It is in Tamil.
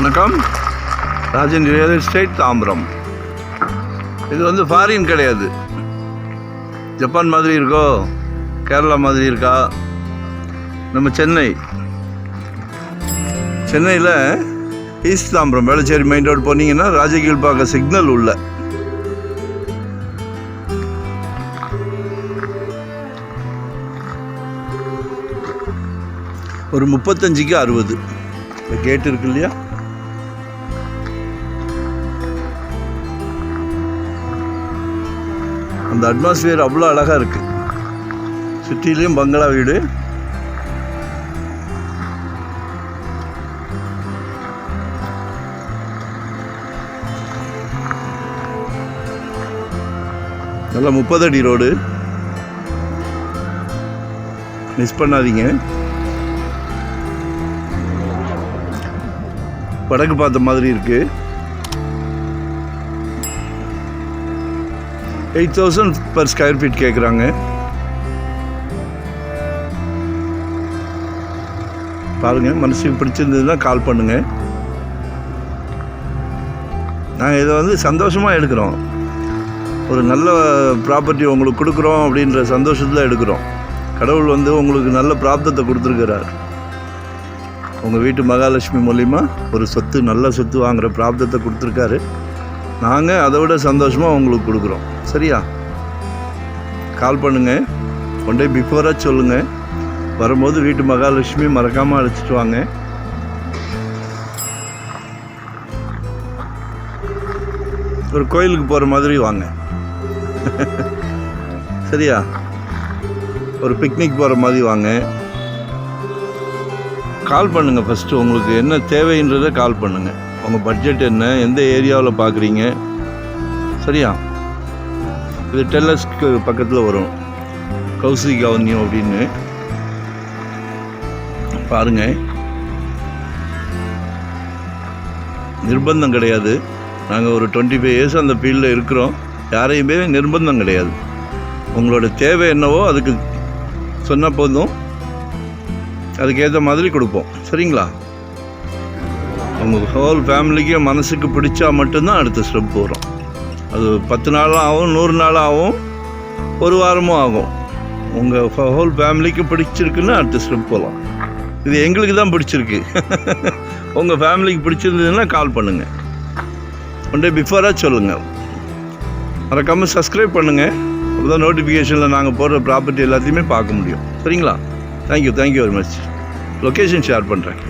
வணக்கம். Rajan real estate Tambaram. இது வந்து ஃபாரின் கிடையாது. ஜப்பான் மாதிரி இருக்கோ, கேரளா மாதிரி இருக்கா? நம்ம சென்னையில் east Tambaram Velachery main road போனீங்கன்னா ராஜகீழ்பாக்கம் சிக்னல் உள்ள ஒரு 35க்கு 60 இந்த கேட் இருக்கு இல்லையா, அந்த அட்மாஸ்பியர் அவ்வளோ அழகாக இருக்குது. சுற்றிலையும் பங்களா வீடு. நல்லா 30 அடி ரோடு, மிஸ் பண்ணாதீங்க. வடக்கு பார்த்த மாதிரி இருக்கு. 8,000 per square feet கேட்குறாங்க. பாருங்க, மனசுக்கு பிடிச்சிருந்ததுன்னா கால் பண்ணுங்க. நாங்கள் இதை வந்து சந்தோஷமாக எடுக்கிறோம். ஒரு நல்ல ப்ராப்பர்ட்டி உங்களுக்கு கொடுக்குறோம் அப்படின்ற சந்தோஷத்தில் எடுக்கிறோம். கடவுள் வந்து உங்களுக்கு நல்ல பிராப்தத்தை கொடுத்துருக்கிறார். உங்கள் வீட்டு மகாலட்சுமி மூலிமா ஒரு சொத்து, நல்ல சொத்து வாங்குகிற பிராப்தத்தை கொடுத்துருக்காரு. நாங்கள் அதை விட சந்தோஷமாக உங்களுக்கு கொடுக்குறோம். சரியா? கால் பண்ணுங்கள். ஒன் டே பிஃபோராக சொல்லுங்கள். வரும்போது வீட்டு மகாலட்சுமி மறக்காமல் அழைச்சிட்டு வாங்க. ஒரு கோயிலுக்கு போகிற மாதிரி வாங்க. சரியா? ஒரு பிக்னிக் போகிற மாதிரி வாங்க. கால் பண்ணுங்கள். ஃபஸ்ட்டு உங்களுக்கு என்ன தேவைன்றதை கால் பண்ணுங்கள். உங்கள் பட்ஜெட் என்ன, எந்த ஏரியாவில் பார்க்குறீங்க? சரியா? இது டெல்லஸ்க்கு பக்கத்தில் வரும், கௌசிக் அவென்யூ அப்படின்னு. பாருங்கள், நிர்பந்தம் கிடையாது. நாங்கள் ஒரு 25 இயர்ஸ் அந்த ஃபீல்டில் இருக்கிறோம். யாரையுமே நிர்பந்தம் கிடையாது. உங்களோட தேவை என்னவோ அதுக்கு சொன்னால் போதும், அதுக்கேற்ற மாதிரி கொடுப்போம். சரிங்களா? உங்கள் ஹோல் ஃபேமிலிக்கு மனசுக்கு பிடிச்சா மட்டும்தான் அடுத்த ஸ்டெப் வரும். அது 10 நாளும் ஆகும், 100 நாளும் ஆகும், ஒரு வாரமும் ஆகும். உங்கள் ஹோல் ஃபேமிலிக்கு பிடிச்சிருக்குன்னா அடுத்த ஸ்டெப் போகலாம். இது எங்களுக்கு தான் பிடிச்சிருக்கு. உங்கள் ஃபேமிலிக்கு பிடிச்சிருந்ததுன்னா கால் பண்ணுங்கள். ஒன் டே பிஃபோராக சொல்லுங்கள். மறக்காமல் சப்ஸ்கிரைப் பண்ணுங்கள். அப்போ தான் நோட்டிஃபிகேஷனில் நாங்கள் போடுற ப்ராப்பர்ட்டி எல்லாத்தையுமே பார்க்க முடியும். சரிங்களா? Thank you very much. Location share பண்ணுறேன்.